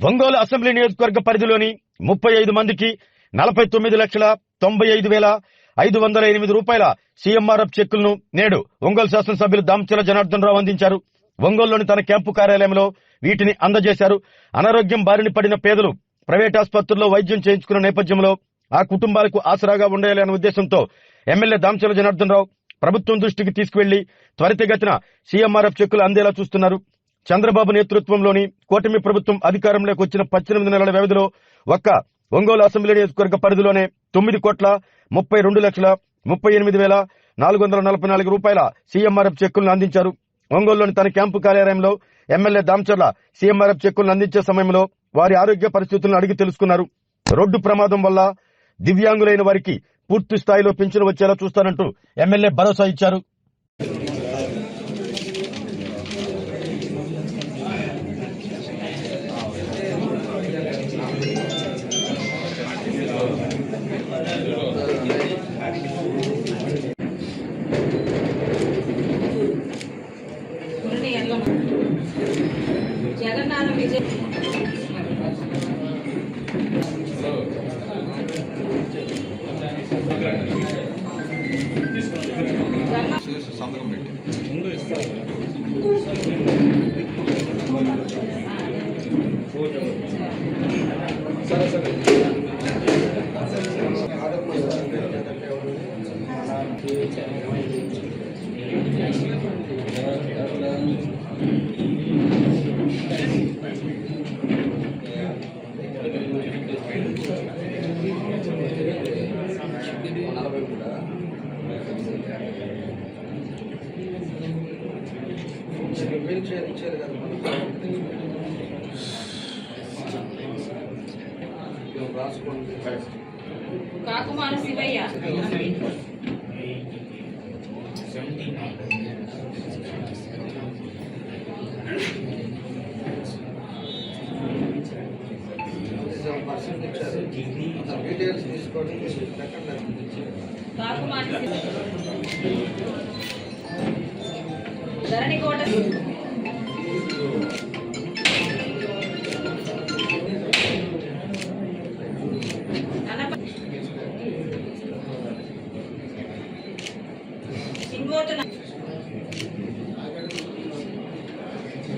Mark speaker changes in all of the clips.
Speaker 1: Ongole assembly నియోజకవర్గ పరిధిలోని 35 మందికి 49,95,508 రూపాయల సీఎంఆర్ఎఫ్ చెక్కులను నేడు ఒంగోలు శాసనసభ్యులు దామచర్ల జనార్దన్ రావు అందించారు. ఒంగోలులోని తన క్యాంపు కార్యాలయంలో వీటిని అందజేశారు. అనారోగ్యం బారిన పడిన పేదలు ప్రైవేట్ ఆసుపత్రుల్లో వైద్యం చేయించుకున్న నేపథ్యంలో ఆ కుటుంబాలకు ఆసరాగా ఉండాలి అనే ఉద్దేశంతో ఎమ్మెల్యే దామచర్ల జనార్దన్ రావు ప్రభుత్వం దృష్టికి తీసుకువెళ్లి త్వరితగతిన సీఎంఆర్ఎఫ్ చెక్కులు అందేలా చూస్తున్నారు. చంద్రబాబు నేతృత్వంలోని కూటమి ప్రభుత్వం అధికారంలోకి వచ్చిన 18 నెలల వ్యవధిలో ఒక్క ఒంగోలు అసెంబ్లీ నియోజకవర్గ పరిధిలోనే 9,32,38,444 రూపాయల సీఎంఆర్ఎఫ్ చెక్కులను అందించారు. ఒంగోలులోని తన క్యాంపు కార్యాలయంలో ఎమ్మెల్యే దామచర్ల సీఎంఆర్ఎఫ్ చెక్కులను అందించే సమయంలో వారి ఆరోగ్య పరిస్థితులను అడిగి తెలుసుకున్నారు. రోడ్డు ప్రమాదం వల్ల దివ్యాంగులైన వారికి పూర్తి స్థాయిలో పింఛను వచ్చేలా చూస్తానంటూ ఎమ్మెల్యే భరోసా ఇచ్చారు.
Speaker 2: సంతకం పెట్టి
Speaker 3: కాకుమాన శివయ్య
Speaker 2: డీటెయిల్స్ తీసుకొని
Speaker 3: కాకుమాన ధరణికోట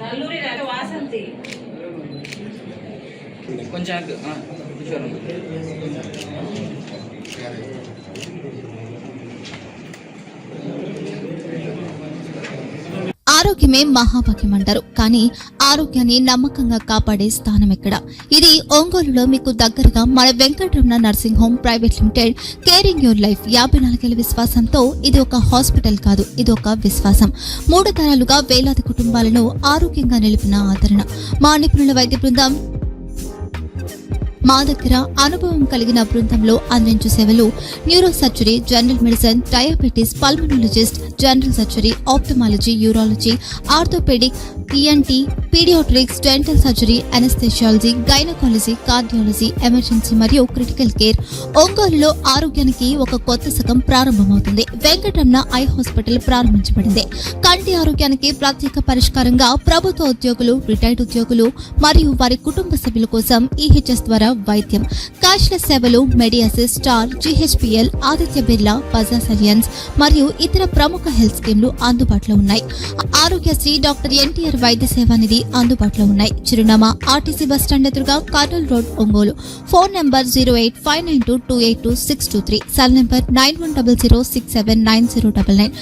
Speaker 3: నల్లూరి వాసంతి
Speaker 4: కొంచెం
Speaker 5: ఆరోగ్యమే మహాభాగ్యం అంటారు. కానీ ఆరోగ్యాన్ని నమ్మకంగా కాపాడే స్థానం ఎక్కడ? ఇది ఒంగోలులో మీకు దగ్గరగా మన Venkataramana nursing home private limited. Caring your life 54 ఏళ్ల విశ్వాసంతో ఇది ఒక హాస్పిటల్ కాదు, ఇది ఒక విశ్వాసం. 3 తరాలుగా వేలాది కుటుంబాలను ఆరోగ్యంగా నిలిపిన ఆదరణ. మా నిపుణుల వైద్య బృందం మా దగ్గర అనుభవం కలిగిన బృందంలో అందించే సేవలు neuro surgery, general medicine, diabetes, pulmonologist, general surgery, ophthalmology, urology, orthopaedic, ENT, paediatrics, dental surgery, anaesthesiology, gynaecology, cardiology, emergency మరియు క్రిటికల్ కేర్. ఒంగోలులో ఆరోగ్యానికి ఒక కొత్త శకం ప్రారంభమవుతుంది. వెంకటరమణ ఐ హాస్పిటల్ ప్రారంభించబడింది. కంటి ఆరోగ్యానికి ప్రత్యేక పరిష్కారంగా ప్రభుత్వ ఉద్యోగులు, రిటైర్డ్ ఉద్యోగులు మరియు వారి కుటుంబ సభ్యుల కోసం ఈహెచ్ఎస్ ద్వారా వైద్యం, క్యాష్లెస్ సేవలు, మెడియాసిస్, స్టార్, జీహెచ్పీఎల్, ఆదిత్య బిర్లా, బజాజ్ అలియన్స్ మరియు ఇతర ప్రముఖ హెల్త్ స్కీమ్లు అందుబాటులో ఉన్నాయి. ఆరోగ్యశ్రీ, డాక్టర్ ఎన్టీఆర్ వైద్య సేవా నిధి అందుబాటులో ఉన్నాయి. చిరునామా ఆర్టీసీ బస్టాండ్ ఎదురుగా, Kurnool road, Ongole. Phone number 08592282623, cell number 9100679099.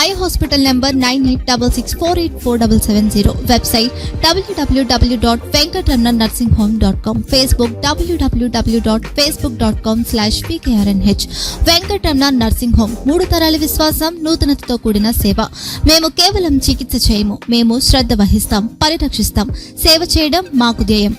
Speaker 5: Eye hospital number 9866484770. Website www.venkatramananursinghome.com. Facebook www.facebook.com/pkrnh. Venkataramana nursing home, 3 తరాల విశ్వాసం, నూతనతతో కూడిన సేవ. మేము కేవలం చికిత్స చేయము, మేము శ్రద్ధ వహిస్తాం, పరిరక్షిస్తాం. సేవ చేయడం మాకు ధ్యేయం.